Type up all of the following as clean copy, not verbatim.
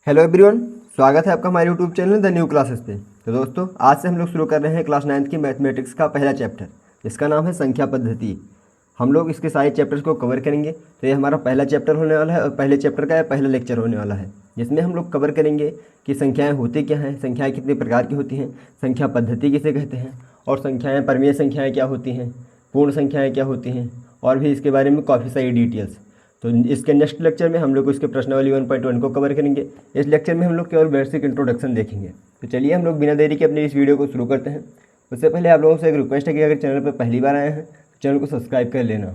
Hello everyone, स्वागत है आपका हमारे YouTube channel the new classes पे। तो दोस्तों, आज से हम लोग शुरू कर रहे हैं क्लास 9th की मैथमेटिक्स का पहला चैप्टर, जिसका नाम है संख्या पद्धति। हम लोग इसके सारे चैप्टर्स को कवर करेंगे। तो ये हमारा पहला चैप्टर होने वाला है और पहले चैप्टर का पहला लेक्चर होने वाला है, जिसमें हम लोग कवर करेंगे कि संख्याएँ होती क्या हैं, संख्याएँ कितने प्रकार की होती हैं, संख्या पद्धति किसे कहते हैं, और संख्याएँ परमेय संख्याएँ क्या होती हैं, पूर्ण संख्याएँ क्या होती हैं, और भी इसके बारे में काफ़ी सारी डिटेल्स। तो इसके नेक्स्ट लेक्चर में हम लोग इसके प्रश्नावली 1.1 को कवर करेंगे। इस लेक्चर में हम लोग केवल बेसिक इंट्रोडक्शन देखेंगे। तो चलिए हम लोग बिना देरी के अपनी इस वीडियो को शुरू करते हैं। उससे पहले आप लोगों से एक रिक्वेस्ट है कि अगर चैनल पर पहली बार आए हैं तो चैनल को सब्सक्राइब कर लेना।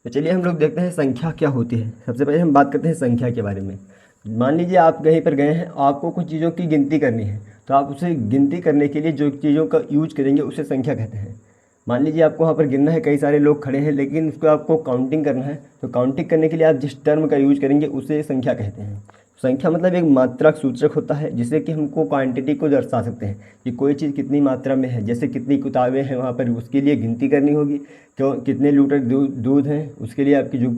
तो चलिए हम लोग देखते हैं संख्या क्या होती है। सबसे पहले हम बात करते हैं संख्या के बारे में। मान लीजिए आप कहीं पर गए हैं, आपको कुछ चीज़ों की गिनती करनी है, तो आप उसे गिनती करने के लिए जो चीज़ों का यूज करेंगे उसे संख्या कहते हैं। मान लीजिए आपको वहाँ पर गिनना है, कई सारे लोग खड़े हैं, लेकिन उसको आपको काउंटिंग करना है, तो काउंटिंग करने के लिए आप जिस टर्म का यूज करेंगे उसे संख्या कहते हैं। संख्या मतलब एक मात्रक सूचक होता है, जिससे कि हमको क्वांटिटी को दर्शा सकते हैं कि कोई चीज़ कितनी मात्रा में है। जैसे कितनी किताबें हैं वहाँ पर, उसके लिए गिनती करनी होगी। तो कितने लीटर दूध हैं, उसके लिए आपकी जो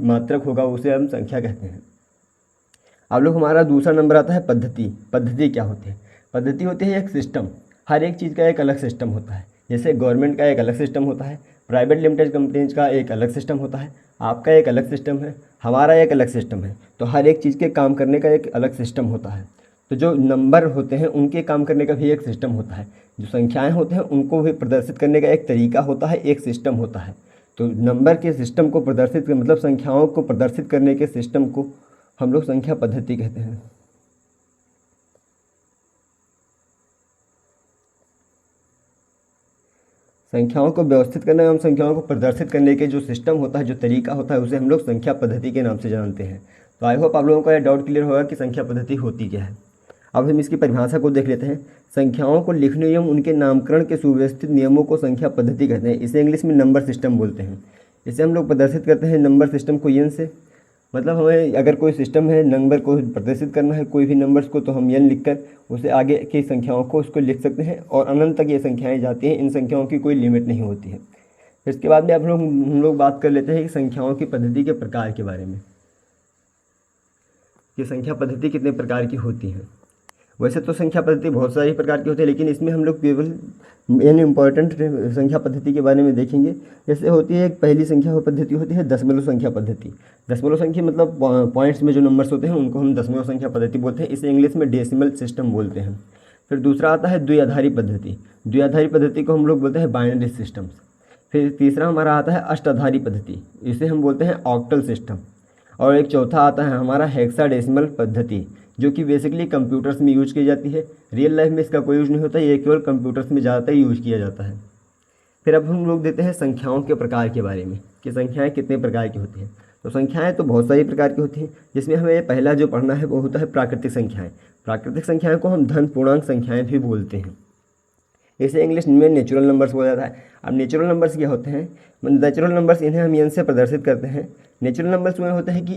मात्रक होगा उसे हम संख्या कहते हैं। आप लोग हमारा दूसरा नंबर आता है पद्धति। पद्धति क्या होती है? पद्धति होती है एक सिस्टम। हर एक चीज़ का एक अलग सिस्टम होता है। जैसे गवर्नमेंट का एक अलग सिस्टम होता है, प्राइवेट लिमिटेड कंपनीज का एक अलग सिस्टम होता है, आपका एक अलग सिस्टम है, हमारा एक अलग सिस्टम है। तो हर एक चीज़ के काम करने का एक अलग सिस्टम होता है। तो जो नंबर होते हैं उनके काम करने का भी एक सिस्टम होता है। जो संख्याएँ होते हैं उनको भी प्रदर्शित करने का एक तरीका होता है, एक सिस्टम होता है। तो नंबर के सिस्टम को प्रदर्शित मतलब संख्याओं को प्रदर्शित करने के सिस्टम को हम लोग संख्या पद्धति कहते हैं। संख्याओं को व्यवस्थित करने एवं संख्याओं को प्रदर्शित करने के जो सिस्टम होता है, जो तरीका होता है, उसे हम लोग संख्या पद्धति के नाम से जानते हैं। तो आई होप आप लोगों का यह डाउट क्लियर होगा कि संख्या पद्धति होती क्या है। अब हम इसकी परिभाषा को देख लेते हैं। संख्याओं को लिखने एवं उनके नामकरण के सुव्यवस्थित नियमों को संख्या पद्धति कहते हैं। इसे इंग्लिश में नंबर सिस्टम बोलते हैं। इसे हम लोग प्रदर्शित करते हैं नंबर सिस्टम को एन से। मतलब हमें अगर कोई सिस्टम है, नंबर को प्रदर्शित करना है, कोई भी नंबर्स को, तो हम एन लिखकर उसे आगे की संख्याओं को उसको लिख सकते हैं और अनंत तक ये संख्याएं जाती हैं। इन संख्याओं की कोई लिमिट नहीं होती है। फिर इसके बाद में हम लोग बात कर लेते हैं कि संख्याओं की पद्धति के प्रकार के बारे में, कि संख्या पद्धति कितने प्रकार की होती है। वैसे तो संख्या पद्धति बहुत सारी प्रकार की होती है, लेकिन इसमें हम लोग केवल इन इम्पॉर्टेंट संख्या पद्धति के बारे में देखेंगे। जैसे होती है एक पहली संख्या पद्धति होती है दशमलव संख्या पद्धति। दशमलव संख्या मतलब पॉइंट्स में जो नंबर्स होते हैं उनको हम दशमलव संख्या पद्धति बोलते हैं। इसे इंग्लिश में डेसिमल सिस्टम बोलते हैं। फिर दूसरा आता है द्विआधारी पद्धति। द्विआधारी पद्धति को हम लोग बोलते हैं बाइनरी सिस्टम्स। फिर तीसरा हमारा आता है अष्टाधारी पद्धति, इसे हम बोलते हैं ऑक्टल सिस्टम। और एक चौथा आता है हमारा हेक्साडेसिमल पद्धति, जो कि बेसिकली कंप्यूटर्स में यूज की जाती है। रियल लाइफ में इसका कोई यूज नहीं होता, ये केवल कंप्यूटर्स में ज़्यादातर यूज किया जाता है। फिर अब हम लोग देते हैं संख्याओं के प्रकार के बारे में, कि संख्याएं कितने प्रकार की होती हैं। तो संख्याएं तो बहुत सारी प्रकार की होती हैं, जिसमें हमें पहला जो पढ़ना है वो होता है प्राकृतिक संख्याएँ। प्राकृतिक संख्याएँ को हम धन पूर्णांक संख्याएँ भी बोलते हैं। इसे इंग्लिश में नेचुरल नंबर्स बोला जाता है। अब नेचुरल नंबर्स क्या होते हैं? नेचुरल नंबर्स इन्हें हम एन से प्रदर्शित करते हैं। नेचुरल नंबर्स में होता है कि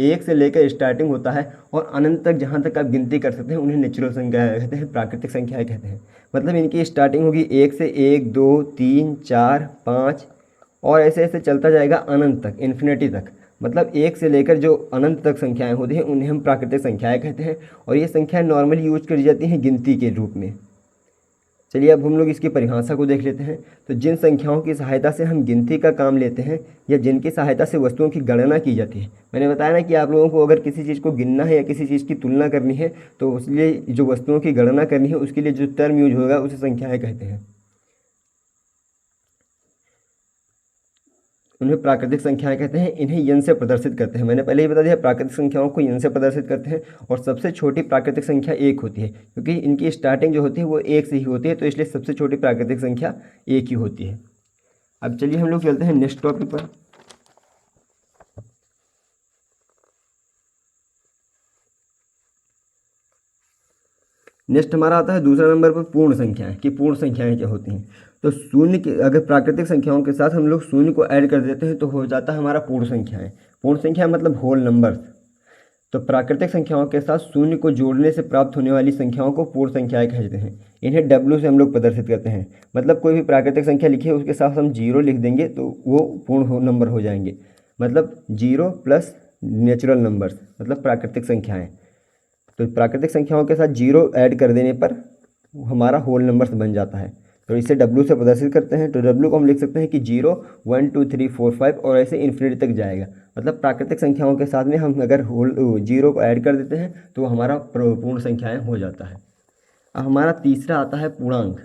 एक से लेकर स्टार्टिंग होता है और अनंत तक जहाँ तक आप गिनती कर सकते हैं उन्हें नेचुरल संख्या कहते हैं, प्राकृतिक संख्याएँ कहते हैं। मतलब इनकी स्टार्टिंग होगी 1 से 1, 2, 3, 4, 5 और ऐसे ऐसे चलता जाएगा अनंत तक, इन्फिनिटी तक। मतलब 1 से लेकर जो अनंत तक संख्याएँ होती हैं उन्हें हम प्राकृतिक संख्याएँ कहते हैं। और ये संख्याएँ नॉर्मली यूज करी जाती हैं गिनती के रूप में। चलिए अब हम लोग इसकी परिभाषा को देख लेते हैं। तो जिन संख्याओं की सहायता से हम गिनती का काम लेते हैं या जिनकी सहायता से वस्तुओं की गणना की जाती है। मैंने बताया ना कि आप लोगों को अगर किसी चीज़ को गिनना है या किसी चीज़ की तुलना करनी है, तो उसलिए जो वस्तुओं की गणना करनी है उसके लिए जो टर्म यूज होगा उसे संख्याएँ कहते हैं। उन्हें प्राकृतिक संख्याएं कहते हैं। इन्हें यन से प्रदर्शित करते हैं। मैंने पहले ही बता दिया, प्राकृतिक संख्याओं को यन से प्रदर्शित करते हैं। और सबसे छोटी प्राकृतिक संख्या 1 होती है, क्योंकि इनकी स्टार्टिंग जो होती है वो 1 से ही होती है, तो इसलिए सबसे छोटी प्राकृतिक संख्या 1 ही होती है। अब चलिए हम लोग चलते हैं नेक्स्ट टॉपिक पर। नेक्स्ट हमारा आता है दूसरा नंबर पर पूर्ण संख्याएं, कि पूर्ण संख्याएं क्या होती हैं। तो शून्य के अगर प्राकृतिक संख्याओं के साथ हम लोग शून्य को ऐड कर देते हैं तो हो जाता है हमारा पूर्ण संख्याएं। पूर्ण संख्या मतलब होल नंबर। तो प्राकृतिक संख्याओं के साथ शून्य को जोड़ने से प्राप्त होने वाली संख्याओं को पूर्ण संख्याएं कहते हैं। इन्हें W से हम लोग प्रदर्शित करते हैं। मतलब कोई भी प्राकृतिक संख्या लिखी है उसके साथ हम 0 लिख देंगे तो वो पूर्ण नंबर हो जाएंगे। मतलब 0 + नेचुरल नंबर्स मतलब प्राकृतिक संख्याएं। तो प्राकृतिक संख्याओं के साथ जीरो ऐड कर देने पर हमारा होल नंबर्स बन जाता है। तो इसे W से प्रदर्शित करते हैं। तो W को हम लिख सकते हैं कि 0 1 2 3 4 5 और ऐसे इन्फिनिटी तक जाएगा। मतलब प्राकृतिक संख्याओं के साथ में हम अगर होल जीरो को ऐड कर देते हैं तो हमारा पूर्ण संख्याएं हो जाता है। अब हमारा तीसरा आता है पूर्णांक।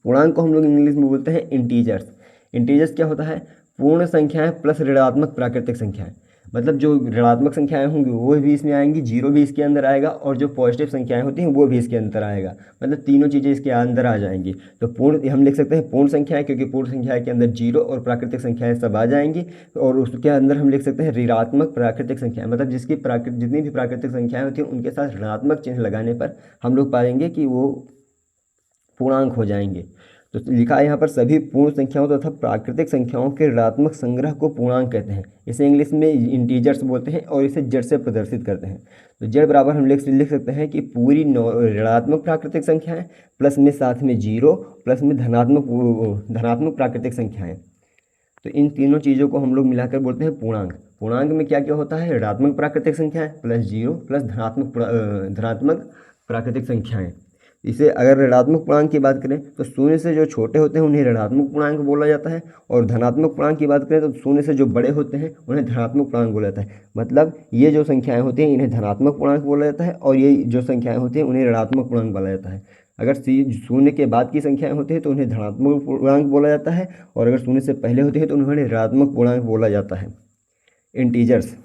पूर्णांक को हम लोग इंग्लिश में बोलते हैं इंटीजर्स। इंटीजर्स क्या होता है? पूर्ण संख्याएं प्लस ऋणात्मक प्राकृतिक संख्याएं। मतलब जो ऋणात्मक संख्याएं होंगी वो भी इसमें आएंगी, जीरो भी इसके अंदर आएगा और जो पॉजिटिव संख्याएं होती हैं वो भी इसके अंदर आएगा। मतलब तीनों चीज़ें इसके अंदर आ जाएंगी। तो पूर्ण हम लिख सकते हैं पूर्ण संख्याएं, क्योंकि पूर्ण संख्याएं के अंदर जीरो और प्राकृतिक संख्याएं सब आ जाएंगी। और उसके अंदर हम लिख सकते हैं ऋणात्मक प्राकृतिक संख्याएं, मतलब जितनी भी प्राकृतिक संख्याएं होती हैं उनके साथ ऋणात्मक चिन्ह लगाने पर हम लोग पाएंगे कि वो पूर्णांक हो जाएंगे। तो लिखा है यहाँ पर सभी पूर्ण संख्याओं तथा प्राकृतिक संख्याओं के ऋणात्मक संग्रह को पूर्णांक कहते हैं। इसे इंग्लिश में इंटीजर्स बोलते हैं और इसे जेड से प्रदर्शित करते हैं। तो जेड बराबर हम लिख सकते हैं कि पूरी ऋणात्मक प्राकृतिक संख्याएं प्लस में साथ में जीरो प्लस में धनात्मक प्राकृतिक संख्याएं। तो इन तीनों चीज़ों को हम लोग मिलाकर बोलते हैं पूर्णांक। पूर्णांक में क्या क्या होता है? ऋणात्मक प्राकृतिक संख्याएं प्लस जीरो प्लस धनात्मक प्राकृतिक संख्याएं। इसे अगर ऋणात्मक पूर्णांक की बात करें तो शून्य से जो छोटे होते हैं उन्हें ऋणात्मक पूर्णांक बोला जाता है, और धनात्मक पूर्णांक की बात करें तो शून्य से जो बड़े होते हैं उन्हें धनात्मक पूर्णांक बोला जाता है। मतलब ये जो संख्याएं होती हैं इन्हें धनात्मक पूर्णांक बोला जाता है और ये जो संख्याएं होती हैं उन्हें ऋणात्मक पूर्णांक बोला जाता है। अगर शून्य के बाद की संख्याएं होती हैं तो उन्हें धनात्मक पूर्णांक बोला जाता है, और अगर शून्य से पहले होती है तो उन्हें ऋणात्मक पूर्णांक बोला जाता है। इंटीजर्स।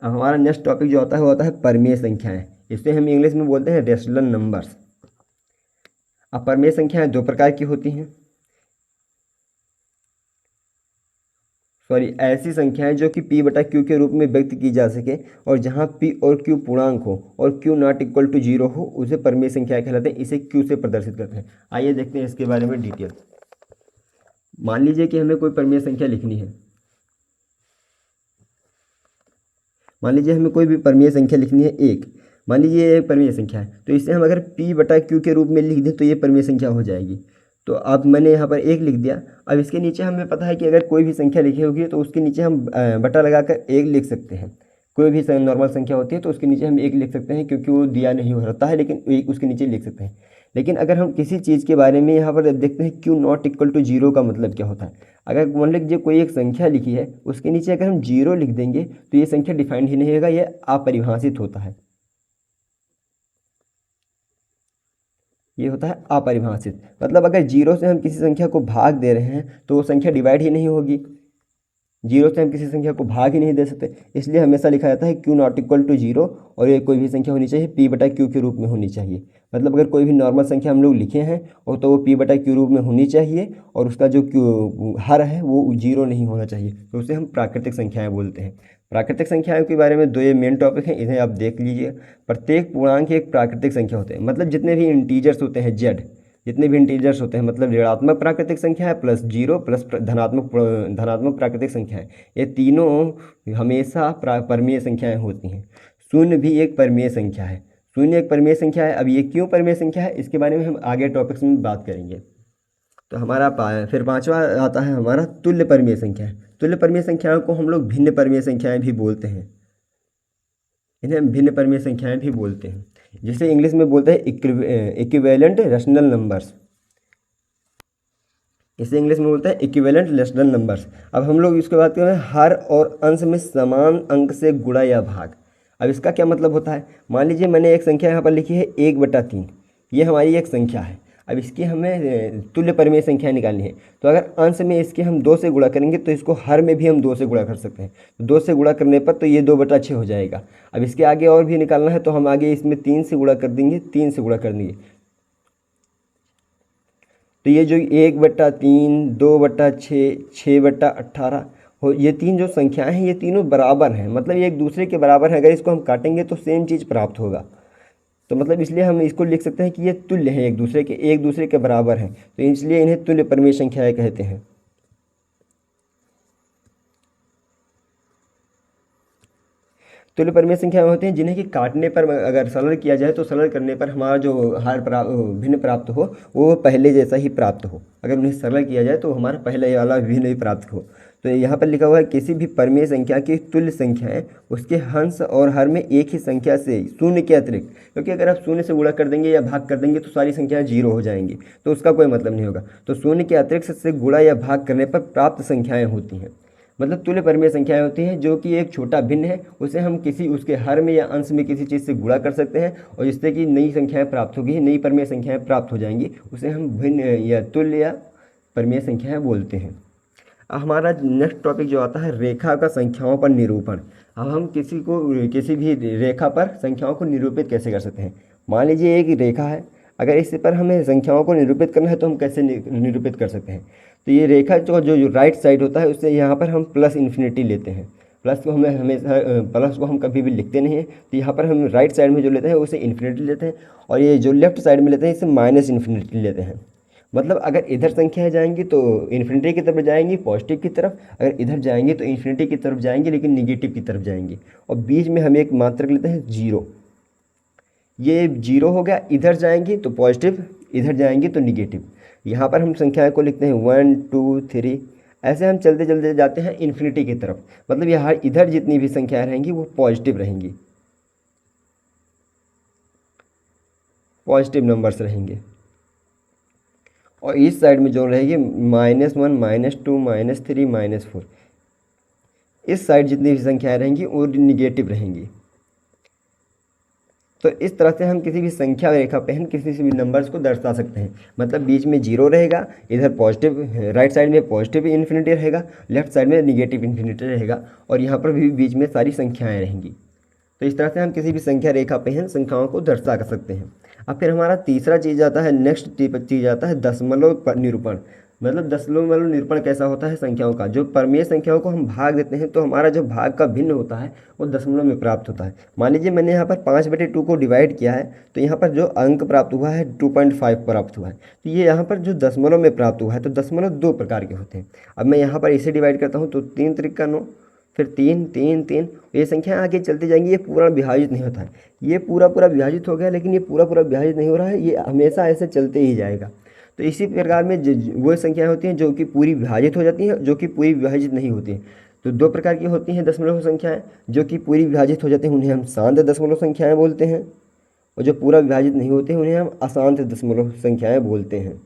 अब हमारा नेक्स्ट टॉपिक जो होता है वो होता है परमेय संख्याएं। इसे हम इंग्लिश में बोलते हैं रेशनल नंबर्स। अब परमेय संख्याएं दो प्रकार की होती हैं, ऐसी संख्याएं जो कि P/Q के रूप में व्यक्त की जा सके और जहां P और Q पूर्णांक हो और Q not equal to zero हो उसे परमेय संख्याएं कहलाते हैं। इसे Q से प्रदर्शित करते हैं। आइए देखते हैं इसके बारे में डिटेल। मान लीजिए कि हमें कोई परमेय संख्या लिखनी है। मान लीजिए हमें कोई भी परमेय संख्या लिखनी है एक। मान लीजिए ये एक परमेय संख्या है, तो इसे हम अगर P/Q के रूप में लिख दें तो ये परमेय संख्या हो जाएगी। तो अब मैंने यहाँ पर एक लिख दिया। अब इसके नीचे हमें पता है कि अगर कोई भी संख्या लिखी होगी तो उसके नीचे हम बटा लगाकर एक लिख सकते हैं। कोई भी नॉर्मल संख्या होती है तो उसके नीचे हम एक लिख सकते हैं, क्योंकि वो दिया नहीं होता है, लेकिन एक उसके नीचे लिख सकते हैं। लेकिन अगर हम किसी चीज़ के बारे में यहाँ पर देखते हैं Q not equal to zero का मतलब क्या होता है। अगर मान लीजिए कोई एक संख्या लिखी है, उसके नीचे अगर हम जीरो लिख देंगे तो ये संख्या डिफाइंड ही नहीं होगा, ये अपरिभाषित होता है। ये होता है अपरिभाषित। मतलब अगर जीरो से हम किसी संख्या को भाग दे रहे हैं तो वो संख्या डिवाइड ही नहीं होगी। जीरो से हम किसी संख्या को भाग ही नहीं दे सकते, इसलिए हमेशा लिखा जाता है Q not equal to zero, और ये कोई भी संख्या होनी चाहिए P/Q के रूप में होनी चाहिए। मतलब अगर कोई भी नॉर्मल संख्या हम लोग लिखे हैं और तो वो P/Q रूप में होनी चाहिए, और उसका जो हर है वो जीरो नहीं होना चाहिए, तो उसे हम प्राकृतिक संख्याएं बोलते हैं। प्राकृतिक संख्याओं के बारे में दो ये मेन टॉपिक हैं, इन्हें आप देख लीजिए। प्रत्येक पूर्णांक एक प्राकृतिक संख्या होते हैं। मतलब जितने भी इंटीजर्स होते हैं जेड, जितने भी इंटीजर्स होते हैं, मतलब ऋणात्मक प्राकृतिक संख्या है प्लस जीरो प्लस धनात्मक प्राकृतिक संख्या है, ये तीनों हमेशा परमेय संख्याएं होती हैं। शून्य भी एक परमेय संख्या है। शून्य एक परमेय संख्या है। अब ये क्यों परमेय संख्या है इसके बारे में हम आगे टॉपिक्स में बात करेंगे। तो हमारा फिर पांचवा आता है हमारा तुल्य परमेय संख्या। तुल्य परमेय संख्याओं को हम लोग भिन्न परमेय संख्याएं भी बोलते हैं। इन्हें हम भिन्न परमेय संख्याएं भी बोलते हैं, जिसे इंग्लिश में बोलते हैं इक्विवेलेंट रेशनल नंबर्स। इसे इंग्लिश में बोलते हैं इक्विवेलेंट रेशनल नंबर्स। अब हम लोग इसके बात करें हर और अंश में समान अंक से गुणा या भाग। अब इसका क्या मतलब होता है? मान लीजिए मैंने एक संख्या यहाँ पर लिखी है 1/3, ये हमारी एक संख्या है। अब इसकी हमें तुल्य परमेय संख्या निकालनी है, तो अगर अंश में इसके हम 2 से गुणा करेंगे तो इसको हर में भी हम 2 से गुणा कर सकते हैं। 2 से गुणा करने पर तो ये 2/6 हो जाएगा। अब इसके आगे और भी निकालना है तो हम आगे इसमें 3 से गुणा कर देंगे, 3 से गुणा कर देंगे, तो ये जो 1/3, 2/6, 6/18 हो, ये तीन जो संख्याएं हैं ये तीनों बराबर हैं। मतलब ये एक दूसरे के बराबर हैं। अगर इसको हम काटेंगे तो सेम चीज़ प्राप्त होगा। तो मतलब इसलिए हम इसको लिख सकते हैं कि ये तुल्य हैं, एक दूसरे के बराबर हैं, तो इसलिए इन्हें तुल्य परमेय संख्याएं कहते हैं। तुल्य परिमेय संख्याएं होती हैं जिन्हें कि काटने पर अगर सरल किया जाए तो सरल करने पर हमारा जो भिन्न प्राप्त हो वो पहले जैसा ही प्राप्त हो। अगर उन्हें सरल किया जाए तो हमारा पहले वाला भिन्न ही प्राप्त हो। तो यहाँ पर लिखा हुआ है किसी भी परिमेय संख्या की तुल्य संख्याएं उसके हंस और हर में एक ही संख्या से शून्य के अतिरिक्त, क्योंकि अगर आप शून्य से गुणा कर देंगे या भाग कर देंगे तो सारी संख्याएं जीरो हो जाएंगी, तो उसका कोई मतलब नहीं होगा। तो शून्य के अतिरिक्त से गुणा या भाग करने पर प्राप्त संख्याएं होती हैं। मतलब तुल्य परिमेय संख्याएं होती हैं जो कि एक छोटा भिन्न है, उसे हम किसी उसके हर में या अंश में किसी चीज़ से गुणा कर सकते हैं और जिससे कि नई संख्याएं प्राप्त होगी, नई परिमेय संख्याएं प्राप्त हो जाएंगी, उसे हम भिन्न या तुल्य या परिमेय संख्याएं बोलते हैं। हमारा नेक्स्ट टॉपिक जो आता है रेखा का संख्याओं पर निरूपण। अब हम किसी भी रेखा पर संख्याओं को निरूपित कैसे कर सकते हैं। मान लीजिए एक रेखा है, अगर इस पर हमें संख्याओं को निरूपित करना है तो हम कैसे निरूपित कर सकते हैं। तो ये रेखा जो राइट साइड होता है उससे यहाँ पर हम प्लस इन्फिनिटी लेते हैं। प्लस को हमें हमेशा प्लस को हम कभी भी लिखते नहीं हैं, तो यहाँ पर हम राइट साइड में जो लेते हैं उसे इन्फिनिटी लेते हैं और ये जो लेफ्ट साइड में लेते हैं इसे माइनस इन्फिनिटी लेते हैं। मतलब अगर इधर संख्याएं जाएंगी तो इन्फिनिटी की तरफ जाएंगी पॉजिटिव की तरफ, अगर इधर जाएंगी तो इन्फिनिटी की तरफ जाएंगी लेकिन निगेटिव की तरफ जाएंगी। और बीच में हम एक मात्रक लेते हैं जीरो। ये जीरो हो गया, इधर जाएंगी तो पॉजिटिव, इधर जाएंगी तो निगेटिव। यहाँ पर हम संख्याएं को लिखते हैं 1 2 3, ऐसे हम चलते चलते जाते हैं इन्फिनिटी की तरफ। मतलब यहाँ इधर जितनी भी संख्याएं रहेंगी वो पॉजिटिव रहेंगी, पॉजिटिव नंबर्स रहेंगे। और इस साइड में जो रहेगी -1 -2 -3 -4, इस साइड जितनी भी संख्याएं रहेंगी वो निगेटिव रहेंगी। तो इस तरह से हम किसी भी संख्या रेखा पे हम किसी भी नंबर्स को दर्शा सकते हैं। मतलब बीच में जीरो रहेगा, इधर पॉजिटिव, राइट साइड में पॉजिटिव इन्फिनिटी रहेगा, लेफ्ट साइड में निगेटिव इन्फिनिटी रहेगा और यहाँ पर भी बीच में सारी संख्याएं रहेंगी। तो इस तरह से हम किसी भी संख्या रेखा पे हम संख्याओं को दर्शा कर सकते हैं। अब फिर हमारा तीसरा चीज़ आता है, नेक्स्ट चीज़ आता है दशमलव निरूपण। मतलब दशमलव निरूपण कैसा होता है संख्याओं का। जो परिमेय संख्याओं को हम भाग देते हैं तो हमारा जो भाग का भिन्न होता है वो दशमलव में प्राप्त होता है। मान लीजिए मैंने यहाँ पर 5/2 को डिवाइड किया है तो यहाँ पर जो अंक प्राप्त हुआ है 2.5 प्राप्त हुआ है। तो ये यहाँ पर जो दशमलव में प्राप्त हुआ है, तो दशमलव 2 प्रकार के होते हैं। अब मैं यहाँ पर इसे डिवाइड करता हूँ तो 3 त्रिका 9, फिर 3 3 3, ये संख्या आगे चलती जाएंगी। ये पूरा विभाजित नहीं होता है, ये पूरा विभाजित हो गया लेकिन ये पूरा विभाजित नहीं हो रहा है, ये हमेशा ऐसे चलते ही जाएगा। तो इसी प्रकार में वो संख्याएं होती हैं जो कि पूरी विभाजित हो जाती हैं, जो कि पूरी विभाजित नहीं होती हैं। तो दो प्रकार की होती हैं दशमलव संख्याएं, जो कि पूरी विभाजित हो जाती हैं उन्हें हम शांत दशमलव संख्याएं बोलते हैं, और जो पूरा विभाजित नहीं होते हैं उन्हें हम अशांत दशमलव संख्याएं बोलते हैं।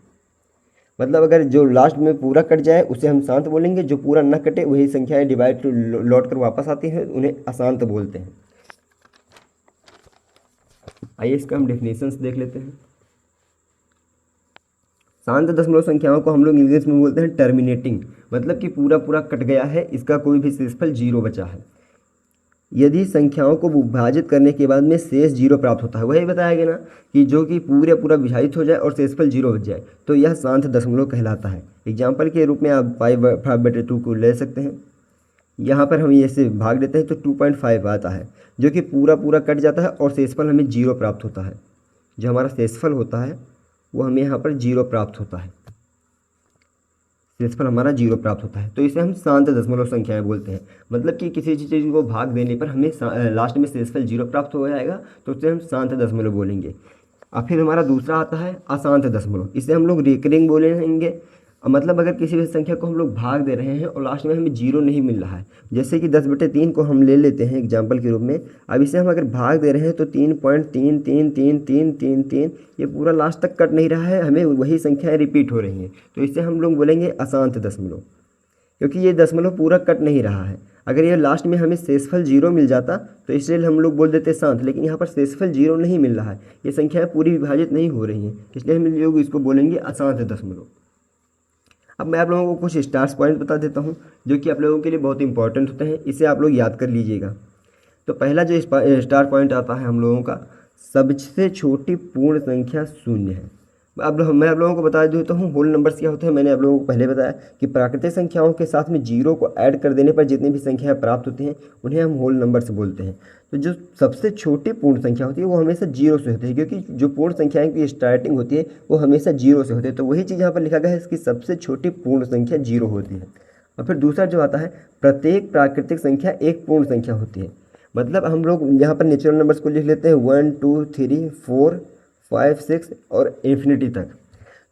मतलब अगर जो लास्ट में पूरा कट जाए उसे हम शांत बोलेंगे, जो पूरा न कटे वही संख्याएं डिवाइड लौट कर वापस आती हैं उन्हें अशांत बोलते हैं। आइए इसका हम डेफिनेशंस देख लेते हैं। शांत दशमलव संख्याओं को हम लोग इंग्लिश में बोलते हैं टर्मिनेटिंग, मतलब कि पूरा कट गया है, इसका कोई भी शेषफल जीरो बचा है। यदि संख्याओं को विभाजित करने के बाद में शेष जीरो प्राप्त होता है, वही बताया गया ना कि जो कि पूरा विभाजित हो जाए और शेषफल जीरो बच जाए तो यह शांत दशमलव कहलाता है। एग्जाम्पल के रूप में आप 5/2 को ले सकते हैं। यहाँ पर हम ये से भाग देते हैं तो 2.5 आता है, जो कि पूरा कट जाता है और शेषफल हमें जीरो प्राप्त होता है। जो हमारा शेषफल होता है वो हमें यहाँ पर जीरो प्राप्त होता है, शेषफल हमारा जीरो प्राप्त होता है। तो इसे हम शांत दशमलव संख्याएं बोलते हैं। मतलब कि किसी चीज़ को भाग देने पर हमें लास्ट में शेषफल जीरो प्राप्त हो जाएगा तो उसे हम शांत दशमलव बोलेंगे। अब फिर हमारा दूसरा आता है अशांत दशमलव, इसे हम लोग रिकरिंग बोलेंगे। मतलब अगर किसी भी संख्या को हम लोग भाग दे रहे हैं और लास्ट में हमें जीरो नहीं मिल रहा है, जैसे कि 10/3 को हम ले लेते हैं एग्जाम्पल के रूप में। अब इसे हम अगर भाग दे रहे हैं तो 3.3333333, ये पूरा लास्ट तक कट नहीं रहा है, हमें वही संख्याएं रिपीट हो रही हैं, तो इसे हम लोग बोलेंगे अशांत दशमलव, क्योंकि ये दशमलव पूरा कट नहीं रहा है। अगर ये लास्ट में हमें शेषफल जीरो मिल जाता तो इसलिए हम लोग बोल देते शांत, लेकिन यहाँ पर शेषफल जीरो नहीं मिल रहा है, ये संख्याएं पूरी विभाजित नहीं हो रही हैं, इसलिए हम लोग इसको बोलेंगे अशांत दशमलव। अब मैं आप लोगों को कुछ स्टार्स पॉइंट बता देता हूँ जो कि आप लोगों के लिए बहुत इंपॉर्टेंट होते हैं, इसे आप लोग याद कर लीजिएगा। तो पहला जो स्टार पॉइंट आता है हम लोगों का, सबसे छोटी पूर्ण संख्या शून्य है। अब मैं आप लोगों को बता देता हूँ होल नंबर्स क्या होते हैं। मैंने आप लोगों को पहले बताया कि प्राकृतिक संख्याओं के साथ में जीरो को ऐड कर देने पर जितनी भी संख्याएं प्राप्त होती हैं उन्हें हम होल नंबर्स बोलते हैं। तो जो सबसे छोटी पूर्ण संख्या होती है वो हमेशा जीरो से होती है, क्योंकि जो पूर्ण संख्याएं की स्टार्टिंग होती है वो हमेशा जीरो से होती है। तो वही चीज़ यहाँ पर लिखा गया है, इसकी सबसे छोटी पूर्ण संख्या जीरो होती है। और फिर दूसरा जो आता है, प्रत्येक प्राकृतिक संख्या एक पूर्ण संख्या होती है। मतलब हम लोग यहाँ पर नेचुरल नंबर्स को लिख लेते हैं 1 2 3 4 5 6 और इन्फिनिटी तक।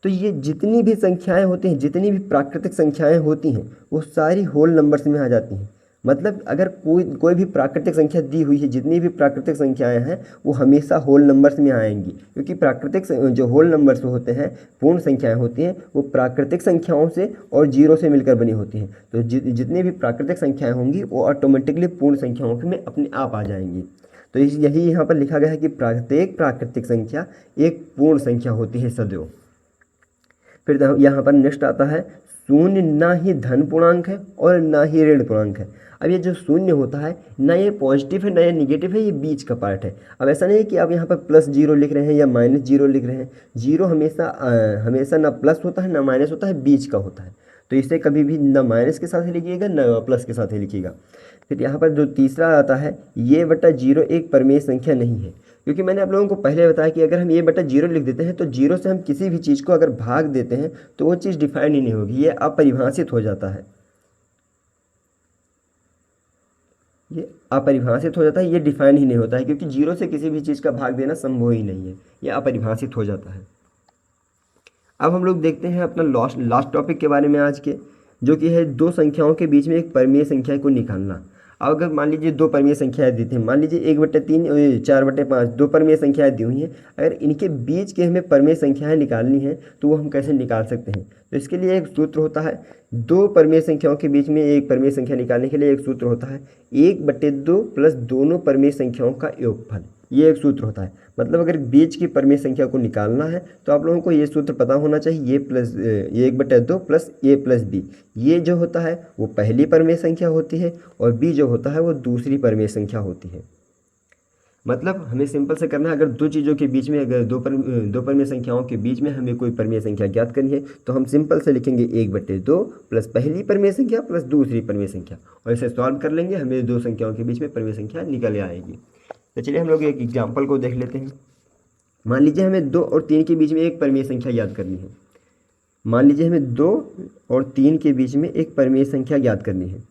तो ये जितनी भी संख्याएं होती हैं, जितनी भी प्राकृतिक संख्याएं होती हैं, वो सारी होल नंबर्स में आ जाती हैं। मतलब अगर कोई भी प्राकृतिक संख्या दी हुई है, जितनी भी प्राकृतिक संख्याएं हैं वो हमेशा होल नंबर्स में आएंगी, क्योंकि प्राकृतिक जो होल नंबर्स होते हैं, पूर्ण संख्याएं होती हैं, वो प्राकृतिक संख्याओं से और जीरो से मिलकर बनी होती हैं। तो जितनी भी प्राकृतिक संख्याएं होंगी वो ऑटोमेटिकली पूर्ण संख्याओं में अपने आप आ जाएंगी। तो यही यहाँ पर लिखा गया है कि प्रत्येक प्राकृतिक संख्या एक पूर्ण संख्या होती है सदैव। फिर यहाँ पर नेक्स्ट आता है शून्य ना ही धन पूर्णांक है और ना ही ऋण पूर्णांक है। अब ये जो शून्य होता है, ना ये पॉजिटिव है ना ये निगेटिव है, ये बीच का पार्ट है। अब ऐसा नहीं है कि आप यहाँ पर +0 लिख रहे हैं या -0 लिख रहे हैं। जीरो हमेशा ना प्लस होता है ना माइनस होता है, बीच का होता है। तो इसे कभी भी ना माइनस के साथ ही लिखिएगा ना प्लस के साथ ही लिखिएगा। फिर यहाँ पर जो तीसरा आता है, ये बटा 0 एक परिमेय संख्या नहीं है। क्योंकि मैंने आप लोगों को पहले बताया कि अगर हम ये बटा 0 लिख देते हैं तो 0 से हम किसी भी चीज़ को अगर भाग देते हैं तो वो चीज़ डिफाइन ही नहीं होगी, ये अपरिभाषित हो जाता है। ये अपरिभाषित हो जाता है, ये डिफाइन ही नहीं होता है, क्योंकि 0 से किसी भी चीज़ का भाग देना संभव ही नहीं है, ये अपरिभाषित हो जाता है। अब हम लोग देखते हैं अपना लास्ट टॉपिक के बारे में आज के, जो कि है दो संख्याओं के बीच में एक परिमेय संख्या को निकालना। अब अगर मान लीजिए दो परिमेय संख्याएं दी थी, मान लीजिए 1/3 और 4/5, दो परिमेय संख्याएं दी हुई हैं। अगर इनके बीच के हमें परिमेय संख्याएं निकालनी है तो वो हम कैसे निकाल सकते हैं? तो इसके लिए एक सूत्र होता है, दो परिमेय संख्याओं के बीच में एक परिमेय संख्या निकालने के लिए एक सूत्र होता है 1/2 प्लस दोनों परिमेय संख्याओं का योगफल। ये एक सूत्र होता है। मतलब अगर बीच की परिमेय संख्या को निकालना है तो आप लोगों को ये सूत्र पता होना चाहिए, ये 1/2 प्लस a प्लस b। ये जो होता है वो पहली परिमेय संख्या होती है और b जो होता है वो दूसरी परिमेय संख्या होती है। मतलब हमें सिंपल से करना है, अगर दो चीज़ों के बीच में, अगर दो परिमेय संख्याओं के बीच में हमें कोई परिमेय संख्या ज्ञात करनी है तो हम सिंपल से लिखेंगे 1/2 प्लस पहली परिमेय संख्या प्लस दूसरी परिमेय संख्या, और इसे सॉल्व कर लेंगे, हमें दो संख्याओं के बीच में परिमेय संख्या निकल आएगी। तो चलिए हम लोग एक एग्जाम्पल को देख लेते हैं। मान लीजिए हमें 2 और 3 के बीच में एक परिमेय संख्या याद करनी है। मान लीजिए हमें 2 और 3 के बीच में एक परिमेय संख्या याद करनी है।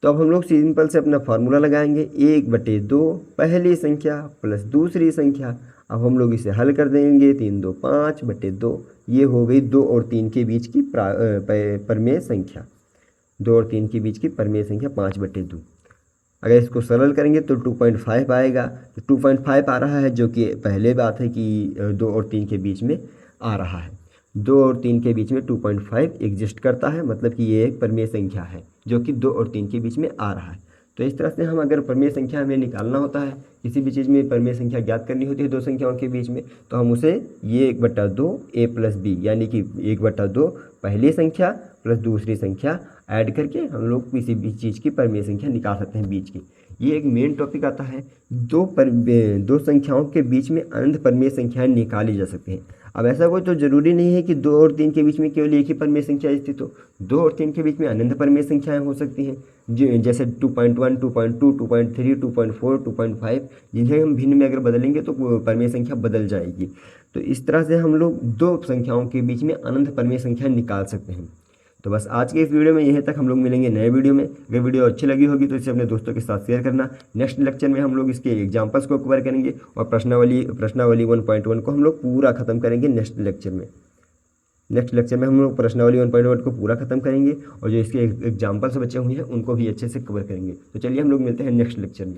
तो अब हम लोग सिंपल से अपना फार्मूला लगाएंगे, 1/2 पहली संख्या प्लस दूसरी संख्या। अब हम लोग इसे हल कर देंगे, 3 2 5/2। ये हो गई 2 और 3 के बीच की परिमेय संख्या। 2 और 3 के बीच की परिमेय संख्या 5/2। अगर इसको सरल करेंगे तो 2.5 आएगा। तो 2.5 आ रहा है, जो कि पहले बात है कि 2 और 3 के बीच में आ रहा है। 2 और 3 के बीच में 2.5 एग्जिस्ट करता है, मतलब कि ये एक परिमेय संख्या है जो कि 2 और 3 के बीच में आ रहा है। तो इस तरह से हम अगर परिमेय संख्या हमें निकालना होता है, किसी भी चीज़ में परिमेय संख्या ज्ञात करनी होती है दो संख्याओं के बीच में, तो हम उसे ये 1/2 a प्लस b, यानी कि 1/2 पहली संख्या प्लस दूसरी संख्या ऐड करके हम लोग किसी भी चीज़ की परिमेय संख्या निकाल सकते हैं बीच की। ये एक मेन टॉपिक आता है, दो संख्याओं के बीच में अनंत परिमेय संख्याएं निकाली जा सकती हैं। अब ऐसा कोई तो ज़रूरी नहीं है कि 2 और 3 के बीच में केवल एक ही परिमेय संख्या स्थित हो। 2 और 3 के बीच में अनंत परिमेय संख्याएं हो सकती हैं, जैसे 2.1 2.2 2.3 2.4 2.5, जिन्हें हम भिन्न में अगर बदलेंगे तो परिमेय संख्या बदल जाएगी। तो इस तरह से हम लोग दो संख्याओं के बीच में अनंत परिमेय संख्या निकाल सकते हैं। तो बस आज के इस वीडियो में यहीं तक, हम लोग मिलेंगे नए वीडियो में। अगर वीडियो अच्छी लगी होगी तो इसे अपने दोस्तों के साथ शेयर करना। नेक्स्ट लेक्चर में हम लोग इसके एग्जाम्पल्स को कवर करेंगे और प्रश्नावली 1.1 को हम लोग पूरा खत्म करेंगे नेक्स्ट लेक्चर में। नेक्स्ट लेक्चर में हम लोग प्रश्नावली 1.1 को पूरा खत्म करेंगे और जो इसके एग्जाम्पल्स बचे हुए हैं उनको भी अच्छे से कवर करेंगे। तो चलिए हम लोग मिलते हैं नेक्स्ट लेक्चर में।